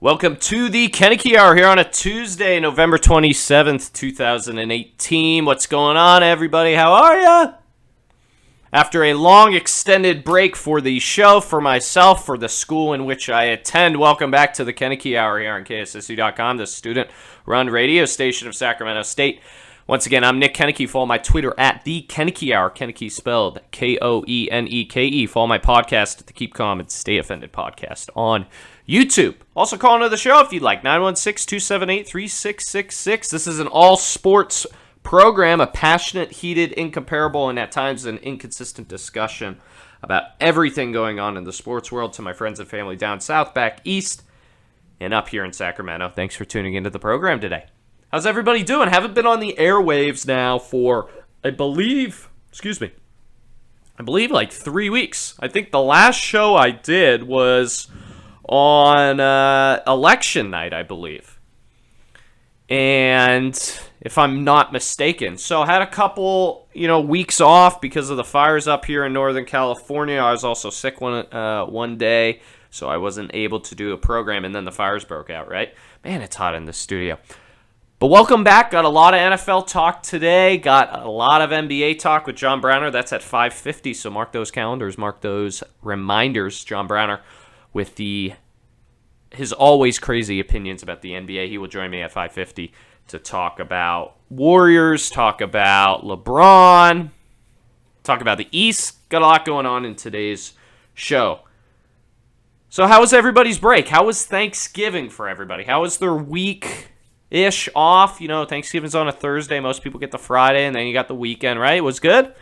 Welcome to the Koeneke Hour here on a Tuesday, November 27th, 2018. What's going on, everybody? How are ya? After a long extended break for the show, for myself, for the school in which I attend, welcome back to the Koeneke Hour here on KSSU.com, the student-run radio station of Sacramento State. Once again, I'm Nick Koeneke. Follow my Twitter at the Koeneke Hour, Koeneke spelled Koeneke. Follow my podcast at the Keep Calm and Stay Offended podcast on YouTube. Also call into the show if you'd like, 916-278-3666. This is an all-sports program, a passionate, heated, incomparable, and at times an inconsistent discussion about everything going on in the sports world to my friends and family down south, back east, and up here in Sacramento. Thanks for tuning into the program today. How's everybody doing? Haven't been on the airwaves now for, I believe like 3 weeks. I think the last show I did was on election night, I believe. And if I'm not mistaken. So I had a couple, weeks off because of the fires up here in Northern California. I was also sick one day, so I wasn't able to do a program, and then the fires broke out, right? Man, it's hot in the studio. But welcome back. Got a lot of NFL talk today. Got a lot of NBA talk with John Browner. That's at 5:50, so mark those calendars, mark those reminders. John Browner with his always crazy opinions about the NBA. He will join me at 5:50 to talk about Warriors, talk about LeBron, talk about the East. Got a lot going on in today's show. So how was everybody's break? How was Thanksgiving for everybody? How was their week-ish off? Thanksgiving's on a Thursday. Most people get the Friday, and then you got the weekend, right? It was good?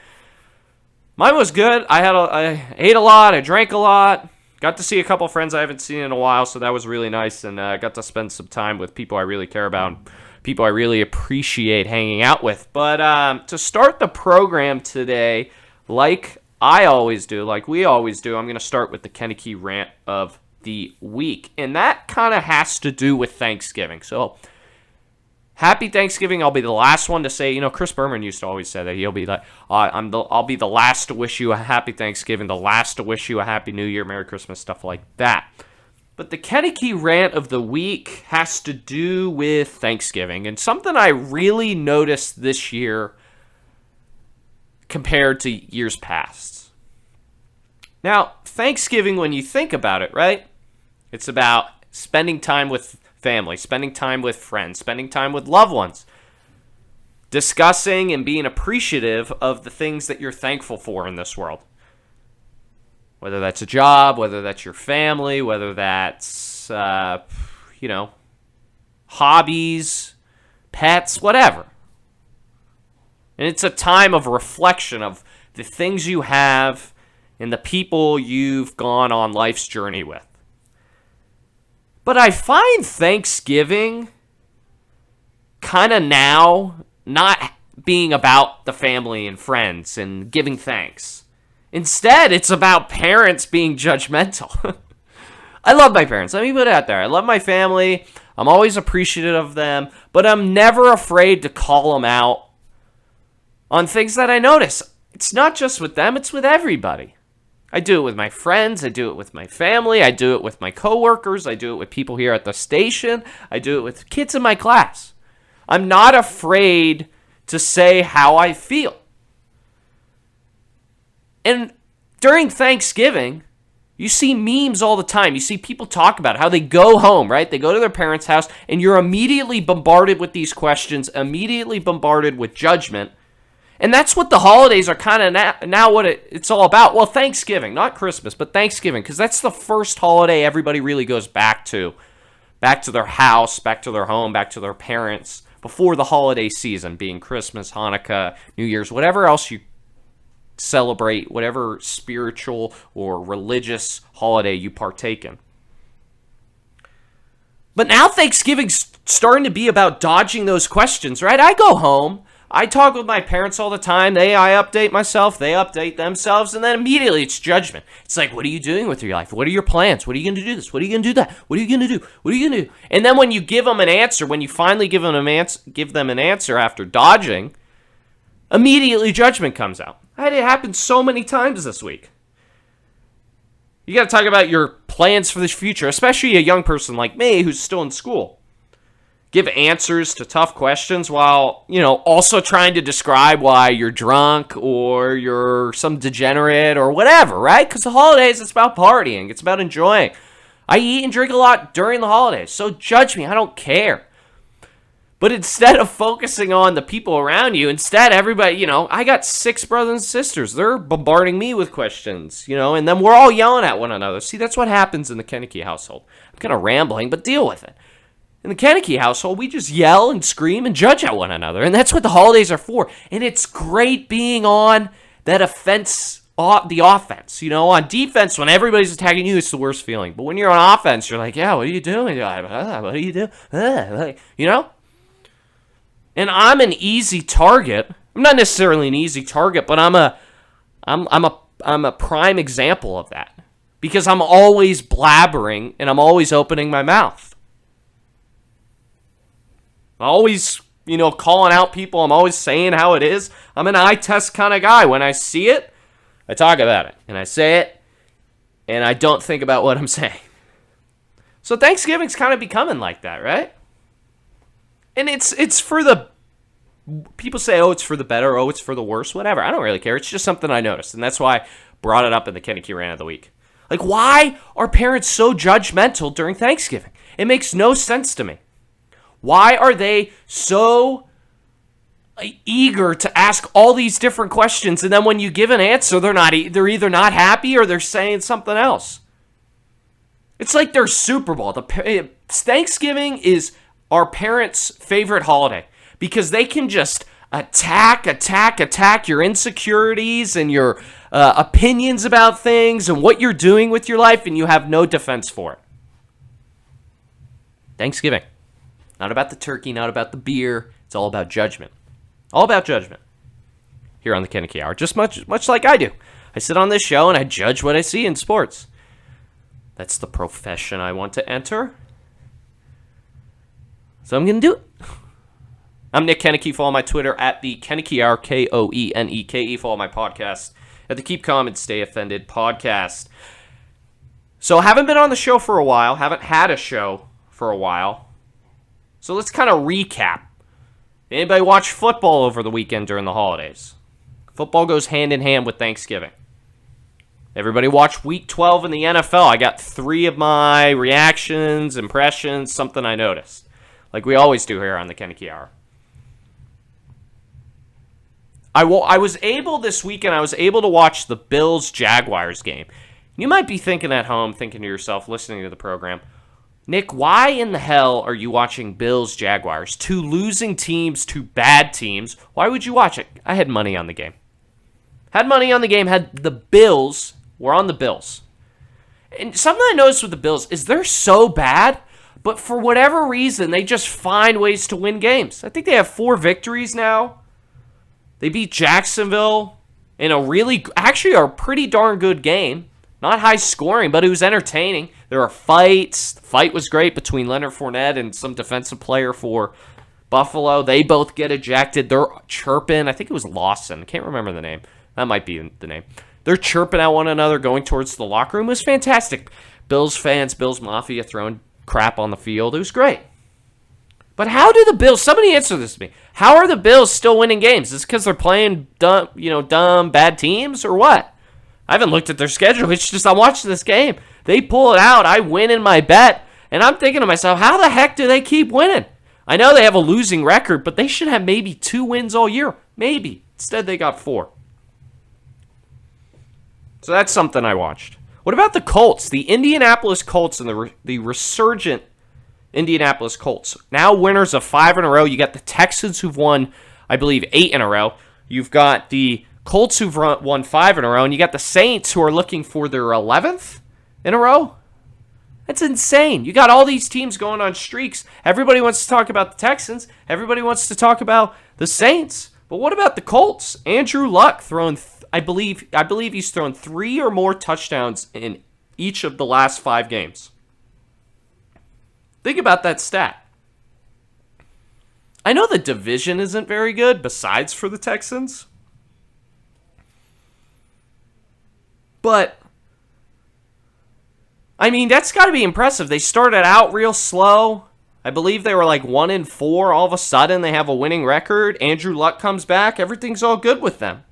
Mine was good. I ate a lot. I drank a lot. Got to see a couple friends I haven't seen in a while, so that was really nice, and got to spend some time with people I really care about, and people I really appreciate hanging out with. But to start the program today, like I always do, like we always do, I'm going to start with the Koeneke Rant of the week, and that kind of has to do with Thanksgiving. So, happy Thanksgiving. I'll be the last one to say, Chris Berman used to always say that. He'll be like, I'll be the last to wish you a happy Thanksgiving, the last to wish you a happy New Year, Merry Christmas, stuff like that. But the Koeneke Rant of the week has to do with Thanksgiving, and something I really noticed this year compared to years past. Now, Thanksgiving, when you think about it, right? It's about spending time with family, spending time with friends, spending time with loved ones, discussing and being appreciative of the things that you're thankful for in this world. Whether that's a job, whether that's your family, whether that's, hobbies, pets, whatever. And it's a time of reflection of the things you have and the people you've gone on life's journey with. But I find Thanksgiving kind of now not being about the family and friends and giving thanks. Instead, it's about parents being judgmental. I love my parents. Let me put it out there. I love my family. I'm always appreciative of them, but I'm never afraid to call them out on things that I notice. It's not just with them, it's with everybody. I do it with my friends, I do it with my family, I do it with my coworkers, I do it with people here at the station, I do it with kids in my class. I'm not afraid to say how I feel. And during Thanksgiving, you see memes all the time. You see people talk about how they go home, right? They go to their parents' house, and you're immediately bombarded with these questions, immediately bombarded with judgment. And that's what the holidays are kind of now what it's all about. Well, Thanksgiving, not Christmas, but Thanksgiving, because that's the first holiday everybody really goes back to their house, back to their home, back to their parents, before the holiday season, being Christmas, Hanukkah, New Year's, whatever else you celebrate, whatever spiritual or religious holiday you partake in. But now Thanksgiving's starting to be about dodging those questions, right? I go home, I talk with my parents all the time. I update myself. They update themselves. And then immediately it's judgment. It's like, what are you doing with your life? What are your plans? What are you going to do this? What are you going to do that? What are you going to do? What are you going to do? And then when you give them an answer, when you finally give them an answer after dodging, immediately judgment comes out. I had it happen so many times this week. You got to talk about your plans for the future, especially a young person like me who's still in school. Give answers to tough questions while, also trying to describe why you're drunk or you're some degenerate or whatever, right? Because the holidays, it's about partying. It's about enjoying. I eat and drink a lot during the holidays, so judge me. I don't care. But instead of focusing on the people around you, instead everybody, I got 6 brothers and sisters. They're bombarding me with questions, and then we're all yelling at one another. See, that's what happens in the Koeneke household. I'm kind of rambling, but deal with it. In the Koeneke household, we just yell and scream and judge at one another, and that's what the holidays are for. And it's great being on that the offense. On defense, when everybody's attacking you, it's the worst feeling. But when you're on offense, you're like, yeah, what are you doing? What are you doing? And I'm an easy target. I'm not necessarily an easy target, but I'm a prime example of that because I'm always blabbering and I'm always opening my mouth. I'm always, calling out people. I'm always saying how it is. I'm an eye test kind of guy. When I see it, I talk about it. And I say it, and I don't think about what I'm saying. So Thanksgiving's kind of becoming like that, right? And it's for the... People say, it's for the better, it's for the worse, whatever. I don't really care. It's just something I noticed. And that's why I brought it up in the Koeneke Rant of the Week. Like, why are parents so judgmental during Thanksgiving? It makes no sense to me. Why are they so eager to ask all these different questions, and then when you give an answer, they're either not happy or they're saying something else? It's like their Super Bowl. Thanksgiving is our parents' favorite holiday because they can just attack your insecurities and your opinions about things and what you're doing with your life, and you have no defense for it. Thanksgiving. Not about the turkey, not about the beer. It's all about judgment. All about judgment. Here on the Koeneke Hour, just much like I do. I sit on this show and I judge what I see in sports. That's the profession I want to enter. So I'm going to do it. I'm Nick Koeneke. Follow my Twitter at the Koeneke Hour, Koeneke. Follow my podcast at the Keep Calm and Stay Offended podcast. So I haven't been on the show for a while. Haven't had a show for a while. So let's kind of recap. Anybody watch football over the weekend during the holidays? Football goes hand in hand with Thanksgiving. Everybody watch Week 12 in the NFL. I got 3 of my reactions, impressions, something I noticed. Like we always do here on the Koeneke Hour. I was able to watch the Bills-Jaguars game. You might be thinking at home, thinking to yourself, listening to the program, Nick, why in the hell are you watching Bills-Jaguars? 2 losing teams, 2 bad teams. Why would you watch it? I had money on the game. Had the Bills, were on the Bills. And something I noticed with the Bills is they're so bad, but for whatever reason, they just find ways to win games. I think they have 4 victories now. They beat Jacksonville in a pretty darn good game. Not high scoring, but it was entertaining. There were fights. The fight was great between Leonard Fournette and some defensive player for Buffalo. They both get ejected. They're chirping. I think it was Lawson. I can't remember the name. That might be the name. They're chirping at one another, going towards the locker room. It was fantastic. Bills fans, Bills Mafia throwing crap on the field. It was great. But how do the Bills, somebody answer this to me, how are the Bills still winning games? Is it because they're playing dumb, bad teams or what? I haven't looked at their schedule. It's just I'm watching this game. They pull it out. I win in my bet. And I'm thinking to myself, how the heck do they keep winning? I know they have a losing record, but they should have maybe 2 wins all year. Maybe. Instead, they got 4. So that's something I watched. What about the Colts? The Indianapolis Colts and the resurgent Indianapolis Colts. Now winners of 5 in a row. You got the Texans who've won, I believe, 8 in a row. You've got the Colts who've won 5 in a row. And you got the Saints who are looking for their 11th in a row. That's insane. You got all these teams going on streaks. Everybody wants to talk about the Texans. Everybody wants to talk about the Saints. But what about the Colts? Andrew Luck throwing, I believe he's thrown 3 or more touchdowns in each of the last 5 games. Think about that stat. I know the division isn't very good, besides for the Texans. But I mean, that's got to be impressive. They started out real slow. I believe they were like 1-4. All of a sudden, they have a winning record. Andrew Luck comes back. Everything's all good with them.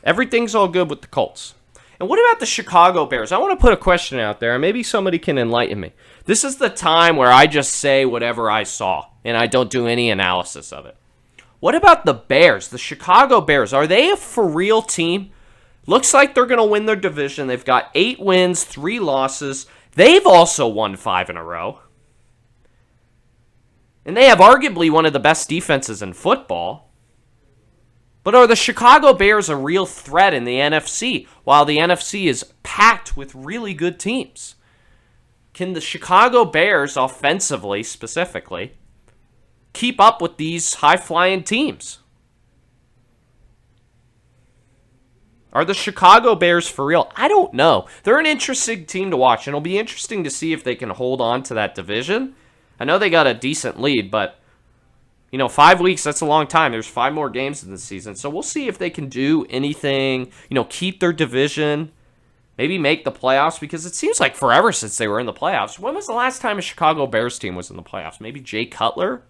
Everything's all good with the Colts. And what about the Chicago Bears? I want to put a question out there, and maybe somebody can enlighten me. This is the time where I just say whatever I saw, and I don't do any analysis of it. What about the Bears, the Chicago Bears? Are they a for-real team? Looks like they're going to win their division. They've got 8 wins, 3 losses. They've also won 5 in a row. And they have arguably one of the best defenses in football. But are the Chicago Bears a real threat in the NFC, while the NFC is packed with really good teams? Can the Chicago Bears, offensively specifically, keep up with these high-flying teams? Are the Chicago Bears for real? I don't know. They're an interesting team to watch, and it'll be interesting to see if they can hold on to that division. I know they got a decent lead, but 5 weeks, that's a long time. There's 5 more games in the season. So we'll see if they can do anything, keep their division, maybe make the playoffs, because it seems like forever since they were in the playoffs. When was the last time a Chicago Bears team was in the playoffs? Maybe Jay Cutler?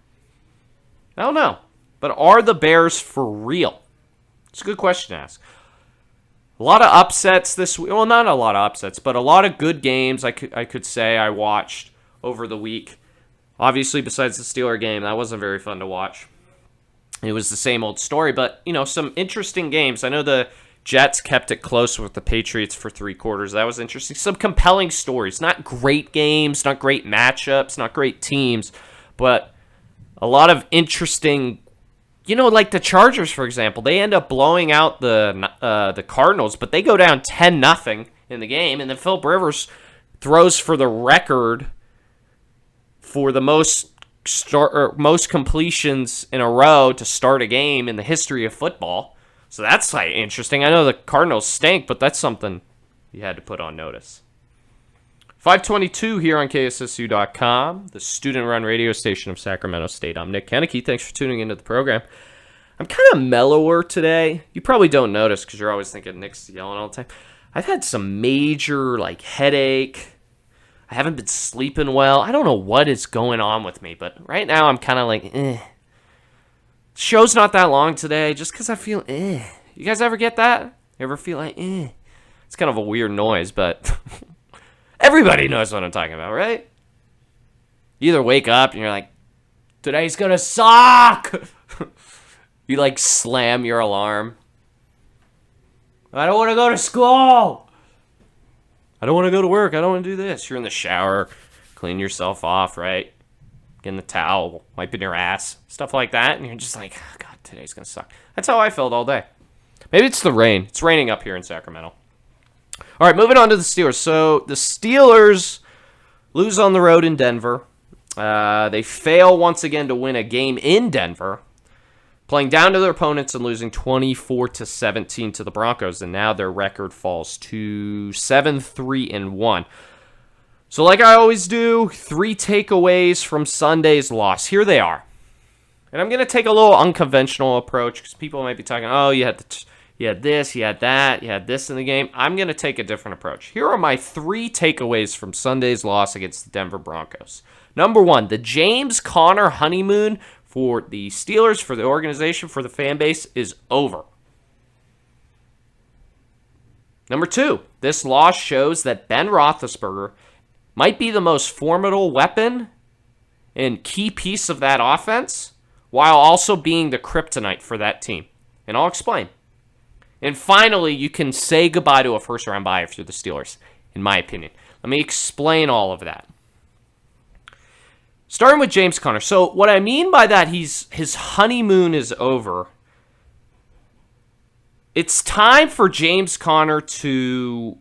I don't know. But are the Bears for real? It's a good question to ask. A lot of upsets this week. Well, not a lot of upsets, but a lot of good games I could say I watched over the week. Obviously, besides the Steeler game, that wasn't very fun to watch. It was the same old story, but, some interesting games. I know the Jets kept it close with the Patriots for 3 quarters. That was interesting. Some compelling stories. Not great games, not great matchups, not great teams, but a lot of interesting, like the Chargers, for example. They end up blowing out the Cardinals, but they go down 10-0 in the game, and then Phillip Rivers throws for the record for the most completions in a row to start a game in the history of football. So that's interesting. I know the Cardinals stink, but that's something you had to put on notice. 522 here on KSSU.com, the student-run radio station of Sacramento State. I'm Nick Koeneke. Thanks for tuning into the program. I'm kind of mellower today. You probably don't notice because you're always thinking Nick's yelling all the time. I've had some major headache. I haven't been sleeping well. I don't know what is going on with me, but right now I'm kind of Show's not that long today just because I feel You guys ever get that? You ever feel It's kind of a weird noise, but everybody knows what I'm talking about, right? You either wake up and you're like, today's gonna suck! You slam your alarm. I don't want to go to school! I don't want to go to work. I don't want to do this. You're in the shower, clean yourself off, right? Getting the towel, wiping your ass, stuff like that. And you're just like, oh, God, today's going to suck. That's how I felt all day. Maybe it's the rain. It's raining up here in Sacramento. All right, moving on to the Steelers. So the Steelers lose on the road in Denver. They fail once again to win a game in Denver, playing down to their opponents and losing 24-17 to the Broncos, and now their record falls to 7-3-1. So like I always do, 3 takeaways from Sunday's loss. Here they are. And I'm going to take a little unconventional approach because people might be talking, you had this, you had that, you had this in the game. I'm going to take a different approach. Here are my 3 takeaways from Sunday's loss against the Denver Broncos. Number 1, the James Conner honeymoon for the Steelers, for the organization, for the fan base, is over. Number 2, this loss shows that Ben Roethlisberger might be the most formidable weapon and key piece of that offense, while also being the kryptonite for that team. And I'll explain. And finally, you can say goodbye to a first-round bye if you're the Steelers, in my opinion. Let me explain all of that. Starting with James Conner. So what I mean by that, his honeymoon is over. It's time for James Conner to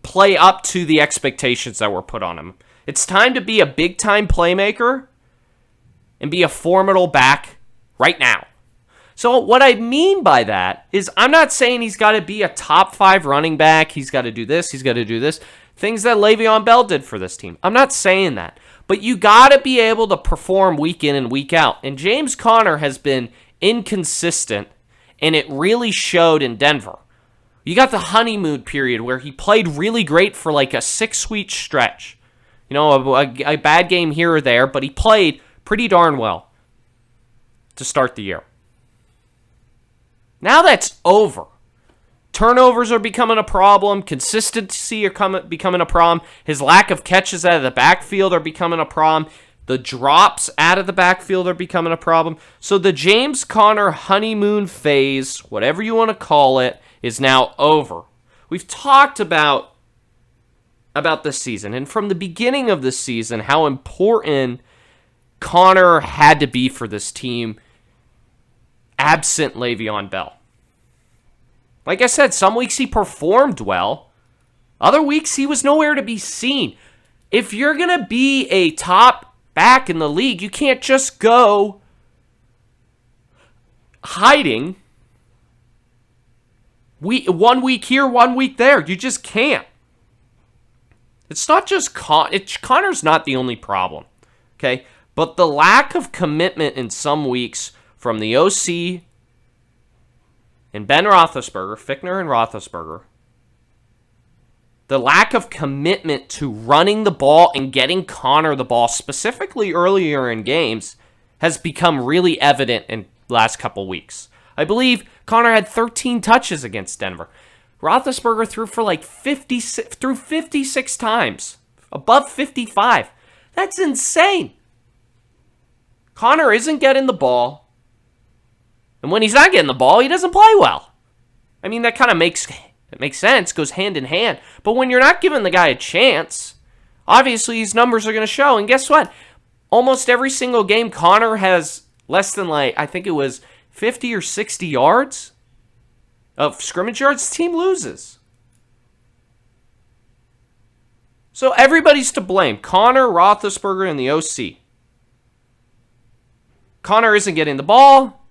play up to the expectations that were put on him. It's time to be a big-time playmaker and be a formidable back right now. So what I mean by that is I'm not saying he's got to be a top 5 running back. He's got to do this. He's got to do this. Things that Le'Veon Bell did for this team. I'm not saying that. But you got to be able to perform week in and week out. And James Conner has been inconsistent and it really showed in Denver. You got the honeymoon period where he played really great for like a 6-week stretch. You know, a bad game here or there, but he played pretty darn well to start the year. Now that's over. Turnovers are becoming a problem. Consistency are becoming a problem. His lack of catches out of the backfield are becoming a problem. The drops out of the backfield are becoming a problem. So the James Conner honeymoon phase, whatever you want to call it, is now over. We've talked about this season, and from the beginning of the season, how important Conner had to be for this team absent Le'Veon Bell. Like I said, some weeks he performed well. Other weeks he was nowhere to be seen. If you're going to be a top back in the league, you can't just go hiding 1 week here, 1 week there. You just can't. It's not just Conner's not the only problem, okay? But the lack of commitment in some weeks from the OC and Ben Roethlisberger, Fickner and Roethlisberger, the lack of commitment to running the ball and getting Conner the ball, specifically earlier in games, has become really evident in the last couple weeks. I believe Conner had 13 touches against Denver. Roethlisberger threw for like 56 times, above 55. That's insane. Conner isn't getting the ball, and when he's not getting the ball, he doesn't play well. I mean, that kind of makes sense, goes hand in hand. But when you're not giving the guy a chance, obviously his numbers are going to show. And guess what? Almost every single game, Conner has less than I think it was 50 or 60 yards of scrimmage yards. The team loses. So everybody's to blame. Conner, Roethlisberger, and the OC. Conner isn't getting the ball.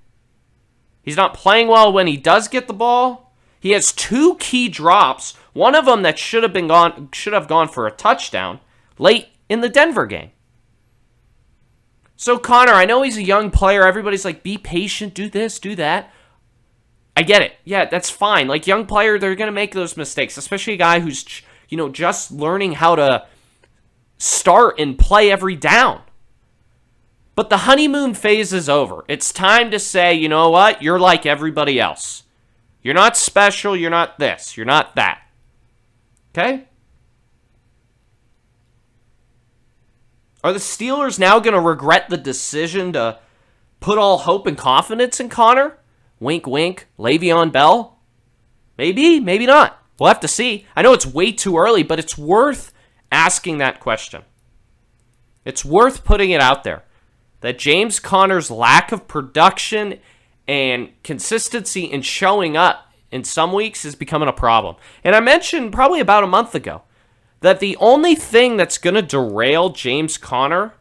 He's not playing well when he does get the ball. He has 2 key drops. One of them that should have gone for a touchdown late in the Denver game. So Conner, I know he's a young player. Everybody's like, be patient, do this, do that. I get it. Yeah, that's fine. Like, young player, they're going to make those mistakes, especially a guy who's, just learning how to start and play every down. But the honeymoon phase is over. It's time to say, you know what? You're like everybody else. You're not special. You're not this. You're not that. Okay? Are the Steelers now going to regret the decision to put all hope and confidence in Conner? Wink, wink. Le'Veon Bell? Maybe, maybe not. We'll have to see. I know it's way too early, but it's worth asking that question. It's worth putting it out there. That James Conner's lack of production and consistency in showing up in some weeks is becoming a problem. And I mentioned probably about a month ago that the only thing that's going to derail James Conner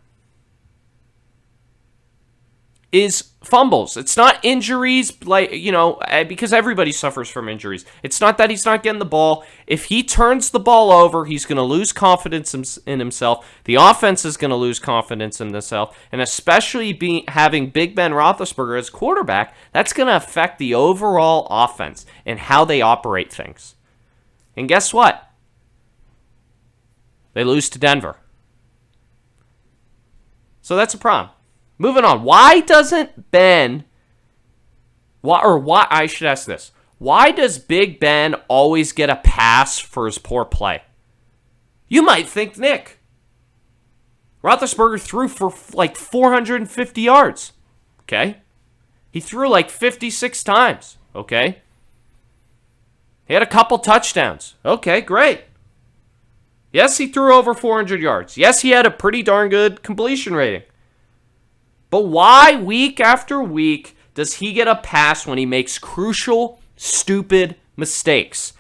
is fumbles. It's not injuries, because everybody suffers from injuries. It's not that he's not getting the ball. If he turns the ball over, he's going to lose confidence in himself. The offense is going to lose confidence in themselves. And especially having Big Ben Roethlisberger as quarterback, that's going to affect the overall offense and how they operate things. And guess what? They lose to Denver. So that's a problem. Moving on. Why doesn't Ben... Why I should ask this. Why does Big Ben always get a pass for his poor play? You might think Nick. Roethlisberger threw for like 450 yards. Okay? He threw like 56 times. Okay? He had a couple touchdowns. Okay, great. Yes, he threw over 400 yards. Yes, he had a pretty darn good completion rating. But why, week after week, does he get a pass when he makes crucial, stupid mistakes?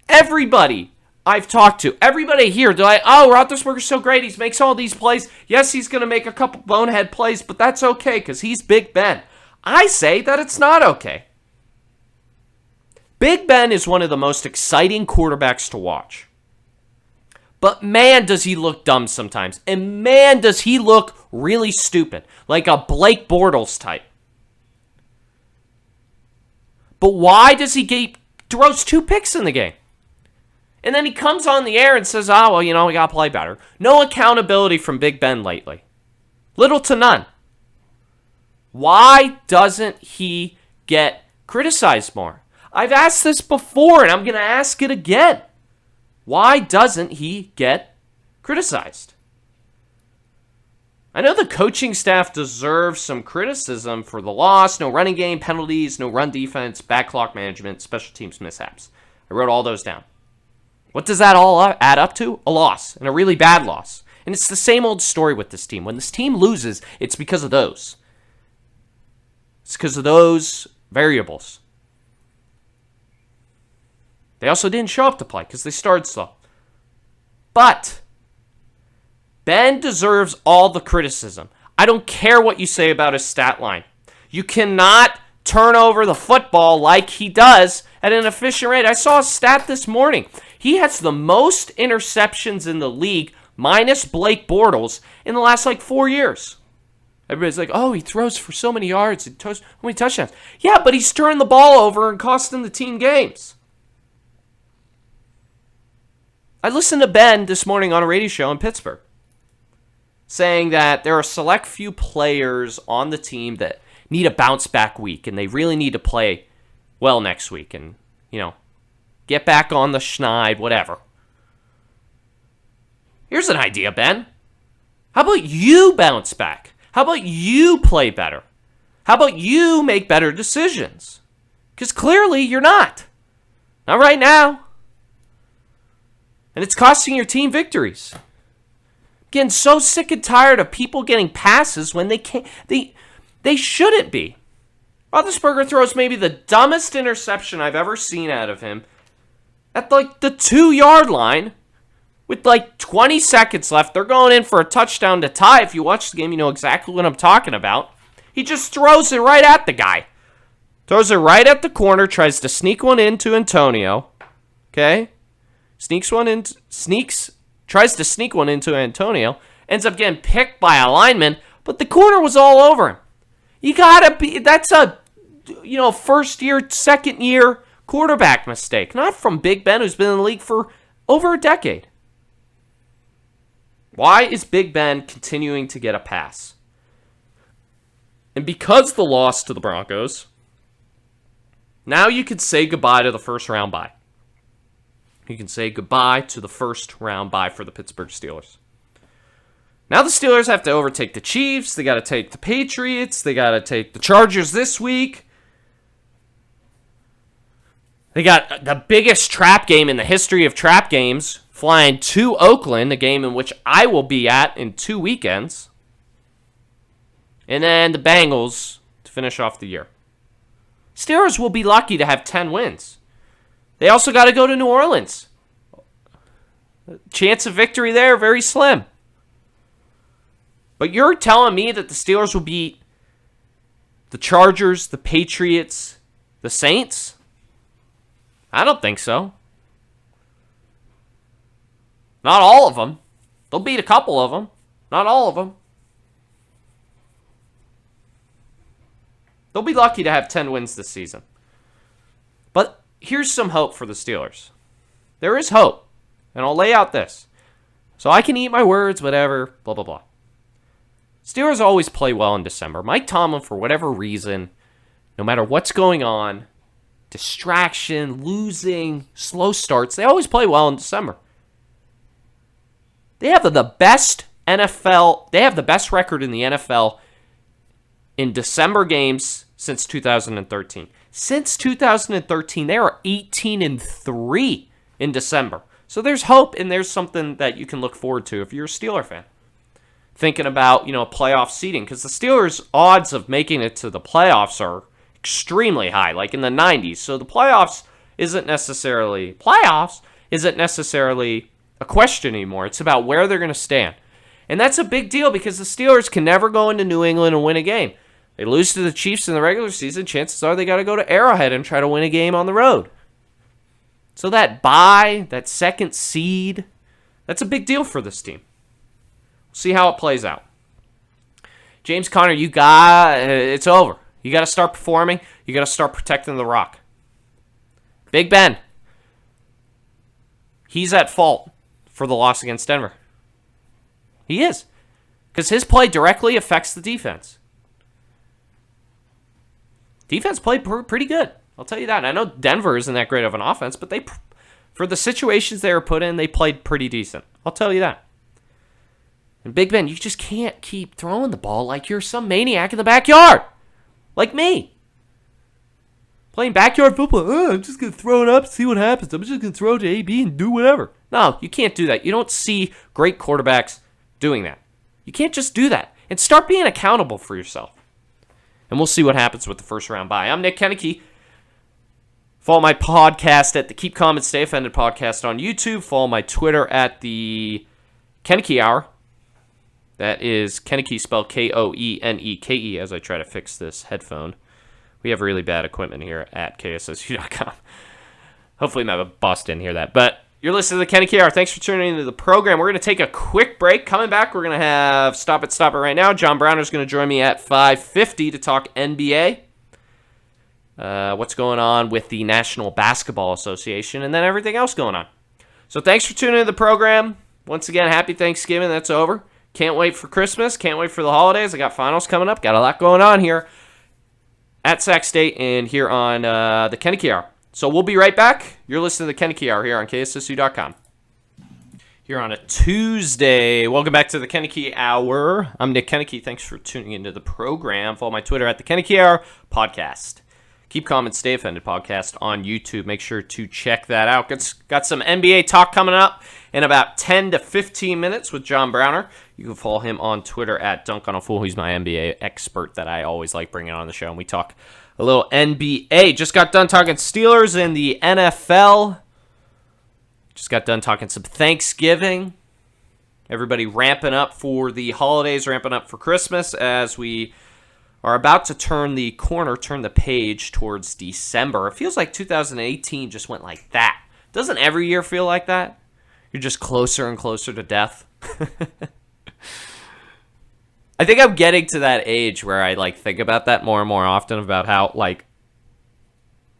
Everybody I've talked to, everybody here, they're like, oh, Roethlisberger's so great. He makes all these plays. Yes, he's going to make a couple bonehead plays, but that's okay because he's Big Ben. I say that it's not okay. Big Ben is one of the most exciting quarterbacks to watch. But man, does he look dumb sometimes. And man, does he look really stupid. Like a Blake Bortles type. But why does he throws 2 picks in the game? And then he comes on the air and says, we got to play better. No accountability from Big Ben lately. Little to none. Why doesn't he get criticized more? I've asked this before, and I'm going to ask it again. Why doesn't he get criticized? I know the coaching staff deserves some criticism for the loss. No running game, penalties, no run defense, back clock management, special teams mishaps. I wrote all those down. What does that all add up to? A loss, and a really bad loss. And it's the same old story with this team. When this team loses, it's because of those. It's because of those variables. They also didn't show up to play because they started slow. But Ben deserves all the criticism. I don't care what you say about his stat line. You cannot turn over the football like he does at an efficient rate. I saw a stat this morning. He has the most interceptions in the league, minus Blake Bortles, in the last 4 years. Everybody's like, he throws for so many yards. He throws how many touchdowns? Yeah, but he's turned the ball over and costing the team games. I listened to Ben this morning on a radio show in Pittsburgh saying that there are a select few players on the team that need a bounce back week and they really need to play well next week and, get back on the schneid, whatever. Here's an idea, Ben. How about you bounce back? How about you play better? How about you make better decisions? Because clearly you're not. Not right now. And it's costing your team victories. Getting so sick and tired of people getting passes when they can't. They shouldn't be. Roethlisberger throws maybe the dumbest interception I've ever seen out of him at the 2-yard line with 20 seconds left. They're going in for a touchdown to tie. If you watch the game, you know exactly what I'm talking about. He just throws it right at the guy. Throws it right at the corner, tries to sneak one into Antonio. Okay? Tries to sneak one into Antonio, ends up getting picked by a lineman, but the corner was all over him. That's a, first year, second year quarterback mistake, not from Big Ben, who's been in the league for over a decade. Why is Big Ben continuing to get a pass? And because the loss to the Broncos, now you could say goodbye to the first round bye. You can say goodbye to the first round bye for the Pittsburgh Steelers. Now the Steelers have to overtake the Chiefs. They got to take the Patriots. They got to take the Chargers this week. They got the biggest trap game in the history of trap games, flying to Oakland, a game in which I will be at in 2 weekends. And then the Bengals to finish off the year. Steelers will be lucky to have 10 wins. They also got to go to New Orleans. Chance of victory there, very slim. But you're telling me that the Steelers will beat the Chargers, the Patriots, the Saints? I don't think so. Not all of them. They'll beat a couple of them. Not all of them. They'll be lucky to have 10 wins this season. But here's some hope for the Steelers. There is hope. And I'll lay out this. So I can eat my words, whatever, blah, blah, blah. Steelers always play well in December. Mike Tomlin, for whatever reason, no matter what's going on, distraction, losing, slow starts, they always play well in December. They have the best record in the NFL in December games since 2013. Since 2013, they are 18-3 in December. So there's hope, and there's something that you can look forward to if you're a Steeler fan. Thinking about, playoff seeding, because the Steelers' odds of making it to the playoffs are extremely high, like in the 90s. So the playoffs isn't necessarily a question anymore. It's about where they're going to stand. And that's a big deal because the Steelers can never go into New England and win a game. They lose to the Chiefs in the regular season, chances are they got to go to Arrowhead and try to win a game on the road. So that bye, that second seed, that's a big deal for this team. See how it plays out. James Conner, it's over. You got to start performing. You got to start protecting the rock. Big Ben. He's at fault for the loss against Denver. He is. Because his play directly affects the defense. Defense played pretty good. I'll tell you that. And I know Denver isn't that great of an offense, but for the situations they were put in, they played pretty decent. I'll tell you that. And Big Ben, you just can't keep throwing the ball like you're some maniac in the backyard. Like me. Playing backyard football. Oh, I'm just going to throw it up, see what happens. I'm just going to throw it to AB and do whatever. No, you can't do that. You don't see great quarterbacks doing that. You can't just do that. And start being accountable for yourself. And we'll see what happens with the first round bye. I'm Nick Koeneke. Follow my podcast at the Keep Calm and Stay Offended podcast on YouTube. Follow my Twitter at the Koeneke Hour. That is Koeneke spelled Koeneke as I try to fix this headphone. We have really bad equipment here at KSSU.com. Hopefully my boss didn't hear that. But you're listening to the Koeneke Hour. Thanks for tuning into the program. We're going to take a quick break. Coming back, we're going to have Stop It right now. John Browner's going to join me at 5:50 to talk NBA. What's going on with the National Basketball Association, and then everything else going on. So thanks for tuning into the program. Once again, happy Thanksgiving. That's over. Can't wait for Christmas. Can't wait for the holidays. I got finals coming up. Got a lot going on here at Sac State and here on the Koeneke Hour. So we'll be right back. You're listening to the Koeneke Hour here on KSSU.com. Here on a Tuesday. Welcome back to the Koeneke Hour. I'm Nick Koeneke. Thanks for tuning into the program. Follow my Twitter at the Koeneke Hour podcast. Keep Calm and Stay Offended podcast on YouTube. Make sure to check that out. Got some NBA talk coming up in about 10 to 15 minutes with John Browner. You can follow him on Twitter at Dunk on a Fool. He's my NBA expert that I always like bringing on the show. And we talk a little NBA. Just got done talking Steelers in the NFL. Just got done talking some Thanksgiving. Everybody ramping up for the holidays, ramping up for Christmas as we are about to turn the corner, turn the page towards December. It feels like 2018 just went like that. Doesn't every year feel like that? You're just closer and closer to death. I think I'm getting to that age where I think about that more and more often, about how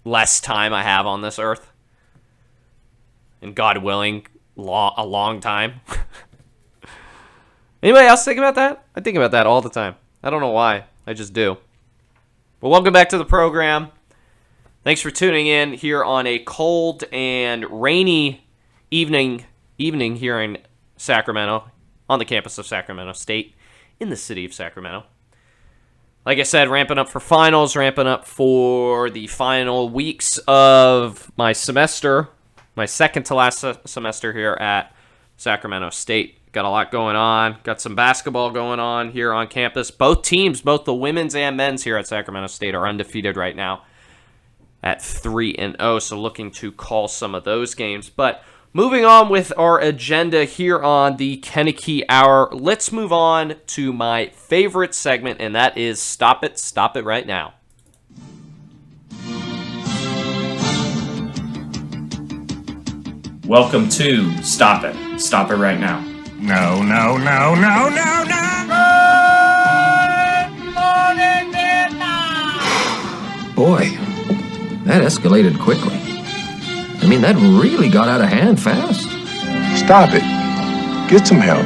less time I have on this earth. And God willing, a long time. Anybody else think about that? I think about that all the time. I don't know why. I just do. But welcome back to the program. Thanks for tuning in here on a cold and rainy evening here in Sacramento, on the campus of Sacramento State, in the city of Sacramento. Like I said, ramping up for finals, ramping up for the final weeks of my semester, my second to last semester here at Sacramento State. Got a lot going on. Got some basketball going on here on campus. Both teams, both the women's and men's here at Sacramento State, are undefeated right now at 3-0, so looking to call some of those games. But moving on with our agenda here on the Koeneke Hour, let's move on to my favorite segment, and that is Stop It Right Now. Welcome to Stop It Right Now. No. Good morning, Vietnam! Boy, that escalated quickly. I mean, that really got out of hand fast. Stop it. Get some help.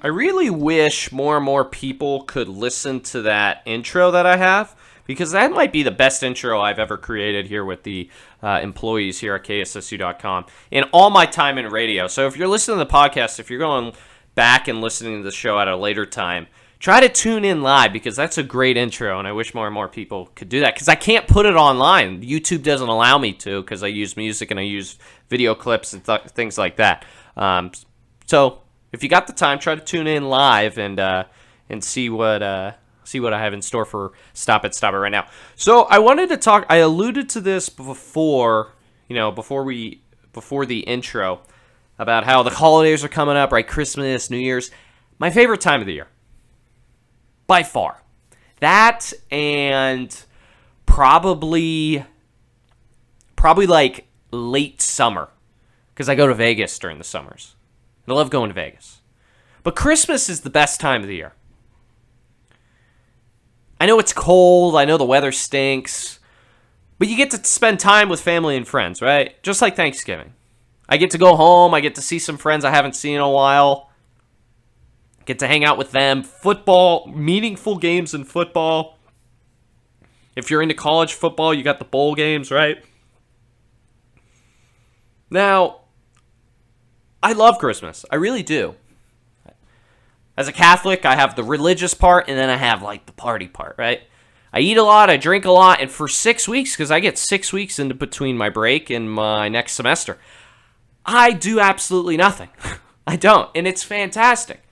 I really wish more and more people could listen to that intro that I have, because that might be the best intro I've ever created here with the employees here at KSSU.com in all my time in radio. So if you're listening to the podcast, if you're going back and listening to the show at a later time, try to tune in live, because that's a great intro, and I wish more and more people could do that, because I can't put it online. YouTube doesn't allow me to, because I use music and I use video clips and things like that. So if you got the time, try to tune in live and see what I have in store for Stop It Right Now. So I wanted to talk. I alluded to this before the intro, about how the holidays are coming up, right? Christmas, New Year's, my favorite time of the year, by far. That and probably like late summer, because I go to Vegas during the summers. And I love going to Vegas. But Christmas is the best time of the year. I know it's cold. I know the weather stinks. But you get to spend time with family and friends, right? Just like Thanksgiving. I get to go home. I get to see some friends I haven't seen in a while. Get to hang out with them. Football, meaningful games in football. If you're into college football, you got the bowl games, right? Now, I love Christmas. I really do. As a Catholic, I have the religious part, and then I have, like, the party part, right? I eat a lot, I drink a lot, and for 6 weeks, because I get 6 weeks into between my break and my next semester, I do absolutely nothing. I don't, and it's fantastic.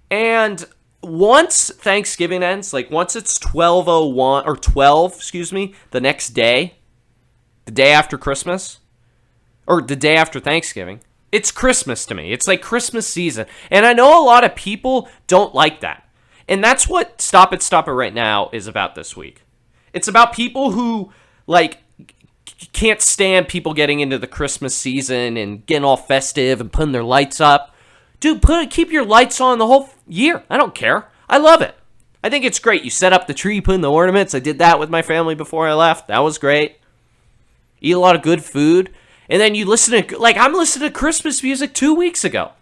And once Thanksgiving ends, like once it's 12:01 or 12, the next day, the day after Christmas, or the day after Thanksgiving, it's Christmas to me. It's like Christmas season. And I know a lot of people don't like that. And that's what Stop It Right Now is about this week. It's about people who, like, can't stand people getting into the Christmas season and getting all festive and putting their lights up. Dude, keep your lights on the whole year. I don't care. I love it. I think it's great. You set up the tree, put in the ornaments. I did that with my family before I left. That was great. Eat a lot of good food. And then you listen to, like, I'm listening to Christmas music 2 weeks ago.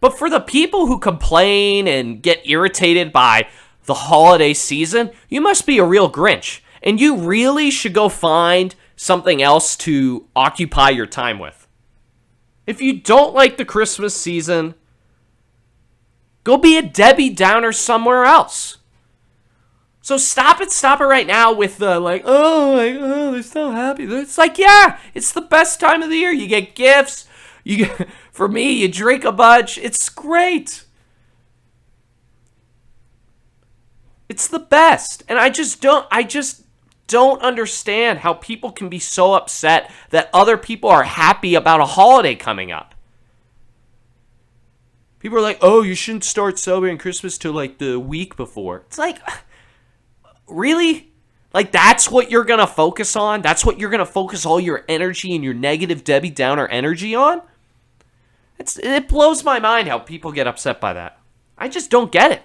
But for the people who complain and get irritated by the holiday season, you must be a real Grinch. And you really should go find something else to occupy your time with. If you don't like the Christmas season, go be a Debbie Downer somewhere else. So stop it right now with the, like, they're so happy. It's like, yeah, it's the best time of the year. You get gifts. For me, you drink a bunch. It's great. It's the best. And I just don't understand how people can be so upset that other people are happy about a holiday coming up. People are like, oh, you shouldn't start celebrating Christmas till like the week before. It's like, really? Like, that's what you're going to focus on? That's what you're going to focus all your energy and your negative Debbie Downer energy on? It blows my mind how people get upset by that. I just don't get it.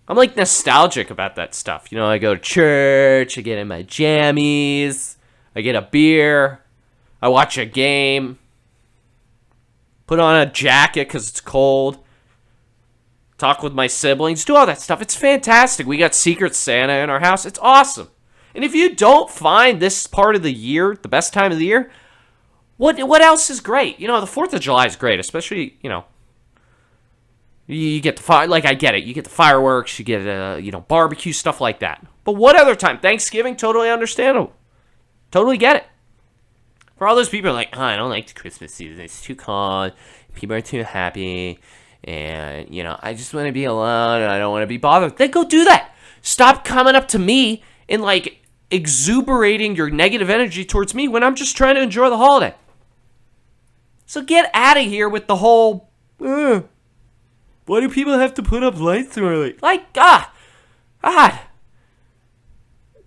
I'm, like, nostalgic about that stuff. You know, I go to church, I get in my jammies, I get a beer, I watch a game, put on a jacket because it's cold, talk with my siblings, do all that stuff. It's fantastic. We got Secret Santa in our house. It's awesome. And if you don't find this part of the year the best time of the year, what else is great? You know, the 4th of July is great, especially, you know, you get the fire, like, I get it. You get the fireworks, you get, barbecue, stuff like that. But what other time? Thanksgiving, totally understandable. Totally get it. For all those people who are like, oh, I don't like the Christmas season. It's too cold. People are too happy. And, I just want to be alone and I don't want to be bothered. Then go do that. Stop coming up to me and, like, exuberating your negative energy towards me when I'm just trying to enjoy the holiday. So get out of here with the whole, why do people have to put up lights so early? Like, God.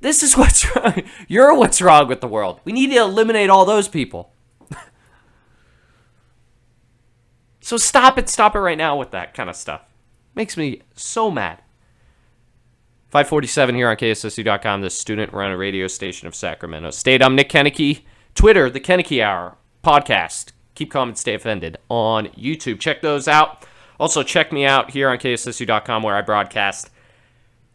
This is what's wrong. You're what's wrong with the world. We need to eliminate all those people. So stop it right now with that kind of stuff. Makes me so mad. 547 here on KSSU.com, the student-run radio station of Sacramento State. I'm Nick Koeneke. Twitter, the Koeneke Hour. Podcast, Keep Calm and Stay Offended on YouTube. Check those out. Also, check me out here on KSSU.com where I broadcast.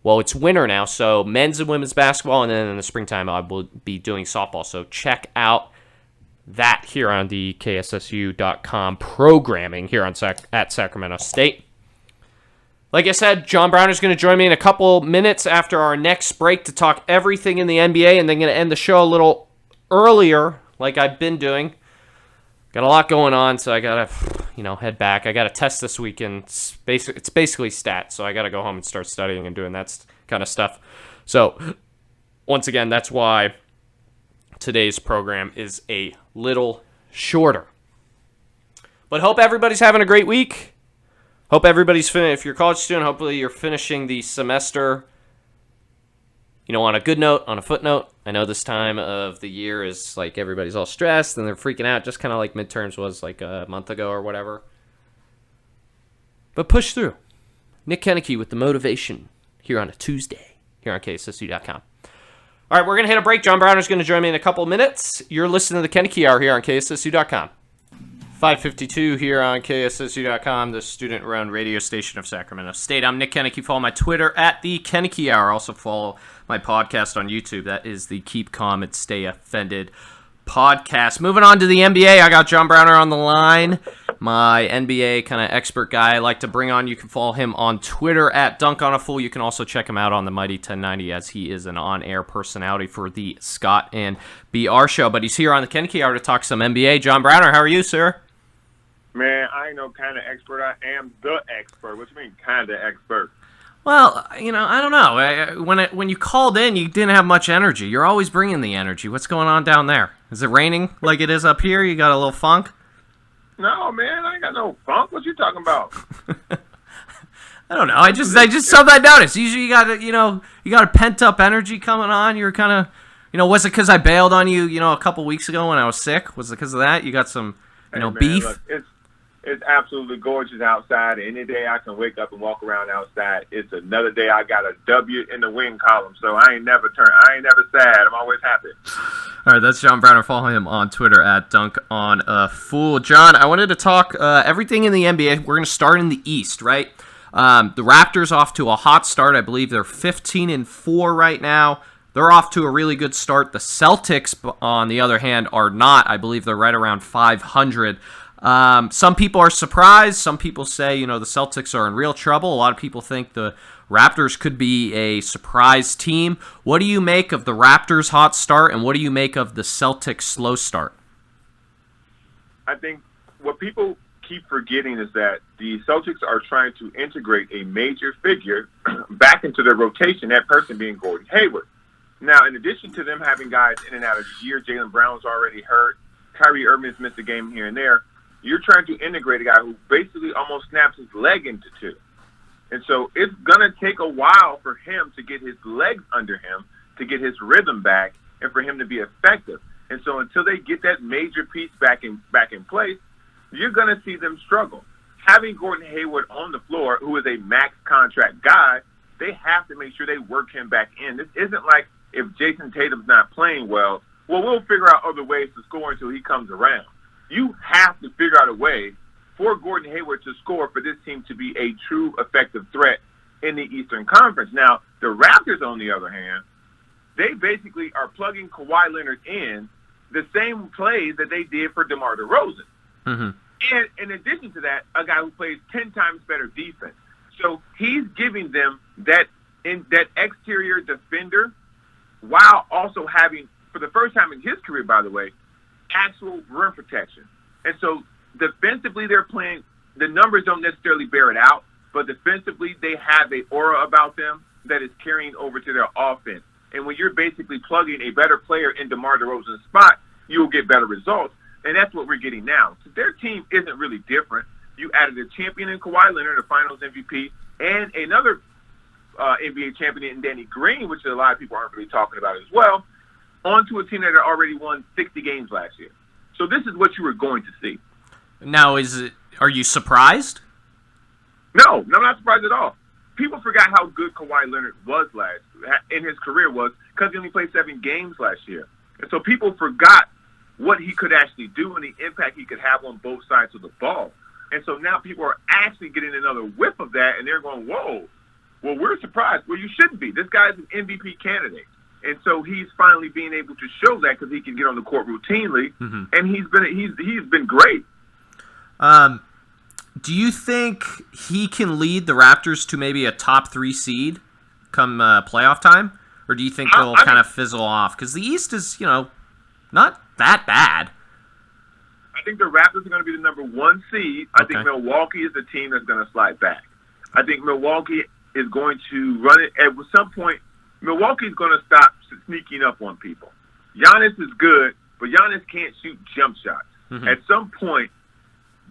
Well, it's winter now, so men's and women's basketball, and then in the springtime I will be doing softball. So check out that here on the KSSU.com programming here at Sacramento State. Like I said, John Brown is going to join me in a couple minutes after our next break to talk everything in the NBA, and then going to end the show a little earlier, like I've been doing. Got a lot going on, so I got to, head back. I got a test this weekend. It's basically stats, so I got to go home and start studying and doing that kind of stuff. So, once again, that's why today's program is a little shorter. But hope everybody's having a great week. Hope everybody's if you're a college student, hopefully you're finishing the semester, on a good note, on a footnote. I know this time of the year is like everybody's all stressed and they're freaking out, just kind of like midterms was like a month ago or whatever. But push through. Nick Koeneke with the motivation here on a Tuesday here on KSSU.com. All right, we're going to hit a break. John Browner's going to join me in a couple of minutes. You're listening to the Koeneke Hour here on KSSU.com. 5:52 here on KSSU.com, the student-run radio station of Sacramento State. I'm Nick Koeneke. Follow my Twitter at the Koeneke Hour. Also follow my podcast on YouTube. That is the Keep Calm and Stay Offended podcast. Moving on to the NBA, I got John Browner on the line, my NBA kind of expert guy I like to bring on. You can follow him on Twitter at DunkOnAFool. You can also check him out on the Mighty 1090 as he is an on-air personality for the Scott and BR show. But he's here on the Koeneke Hour to talk some NBA. John Browner, how are you, sir? Man, I ain't no kind of expert. I am the expert. What you mean, kind of expert? Well, I don't know. When you called in, you didn't have much energy. You're always bringing the energy. What's going on down there? Is it raining like it is up here? You got a little funk? No, man, I ain't got no funk. What you talking about? I don't know. I just something I noticed. Usually you got a pent up energy coming on. You're kind of, was it because I bailed on you, a couple weeks ago when I was sick? Was it because of that? You got some, man, beef? Look, it's absolutely gorgeous outside. Any day I can wake up and walk around outside, it's another day I got a W in the win column. So I ain't never sad. I'm always happy. All right, that's John Browner. Follow him on Twitter at DunkOnAFool. John, I wanted to talk everything in the NBA. We're going to start in the East, right? The Raptors off to a hot start. I believe they're 15-4 right now. They're off to a really good start. The Celtics, on the other hand, are not. I believe they're right around 500. Some people are surprised. Some people say, the Celtics are in real trouble. A lot of people think the Raptors could be a surprise team. What do you make of the Raptors' hot start, and what do you make of the Celtics' slow start? I think what people keep forgetting is that the Celtics are trying to integrate a major figure back into their rotation, that person being Gordon Hayward. Now, in addition to them having guys in and out of the year, Jaylen Brown's already hurt, Kyrie Irving's missed a game here and there, you're trying to integrate a guy who basically almost snaps his leg into two. And so it's going to take a while for him to get his legs under him, to get his rhythm back, and for him to be effective. And so until they get that major piece back in place, you're going to see them struggle. Having Gordon Hayward on the floor, who is a max contract guy, they have to make sure they work him back in. This isn't like if Jason Tatum's not playing well, we'll figure out other ways to score until he comes around. You have to figure out a way for Gordon Hayward to score for this team to be a true effective threat in the Eastern Conference. Now, the Raptors, on the other hand, they basically are plugging Kawhi Leonard in the same plays that they did for DeMar DeRozan. Mm-hmm. And in addition to that, a guy who plays 10 times better defense. So he's giving them that exterior defender while also having, for the first time in his career, by the way, actual rim protection. And so defensively they're playing, the numbers don't necessarily bear it out, but defensively they have an aura about them that is carrying over to their offense. And when you're basically plugging a better player in DeMar DeRozan's spot, you'll get better results. And that's what we're getting now. So their team isn't really different. You added a champion in Kawhi Leonard, a finals MVP, and another NBA champion in Danny Green, which a lot of people aren't really talking about as well, onto a team that had already won 60 games last year. So this is what you were going to see. Now, are you surprised? No, I'm not surprised at all. People forgot how good Kawhi Leonard was in his career because he only played 7 games last year. And so people forgot what he could actually do and the impact he could have on both sides of the ball. And so now people are actually getting another whiff of that, and they're going, whoa, well, we're surprised. Well, you shouldn't be. This guy's an MVP candidate. And so he's finally being able to show that because he can get on the court routinely, and he's been great. Do you think he can lead the Raptors to maybe a top 3 seed come playoff time? Or do you think they'll kind of fizzle off? Because the East is, not that bad. I think the Raptors are going to be the number 1 seed. I think Milwaukee is the team that's going to slide back. I think Milwaukee is going to run it. At some point, Milwaukee's going to stop sneaking up on people. Giannis is good, but Giannis can't shoot jump shots. Mm-hmm. At some point,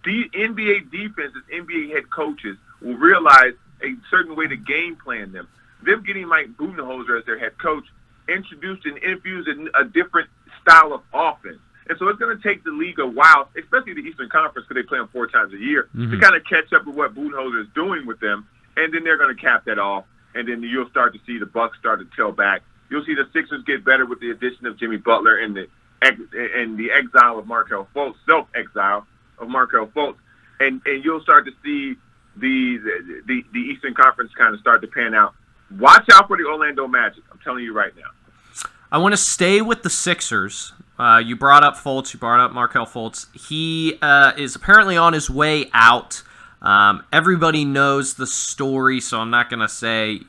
the NBA defenses, NBA head coaches will realize a certain way to game plan them. Them getting Mike Budenholzer as their head coach introduced and infused a different style of offense. And so it's going to take the league a while, especially the Eastern Conference, because they play them 4 times a year, to kind of catch up with what Budenholzer is doing with them. And then they're going to cap that off. and then you'll start to see the Bucks start to tail back. You'll see the Sixers get better with the addition of Jimmy Butler and the exile of Markelle Fultz, self-exile of Markelle Fultz, and you'll start to see the Eastern Conference kind of start to pan out. Watch out for the Orlando Magic. I'm telling you right now. I want to stay with the Sixers. You brought up Fultz. You brought up Markelle Fultz. He is apparently on his way out. Everybody knows the story, so I'm not going to say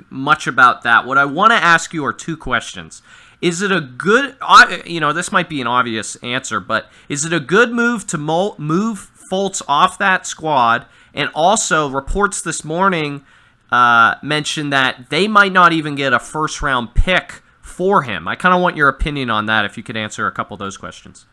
much about that. What I want to ask you are two questions. Is it a good, this might be an obvious answer, but is it a good move to move Fultz off that squad? And also, reports this morning mentioned that they might not even get a first-round pick for him. I kind of want your opinion on that, if you could answer a couple of those questions.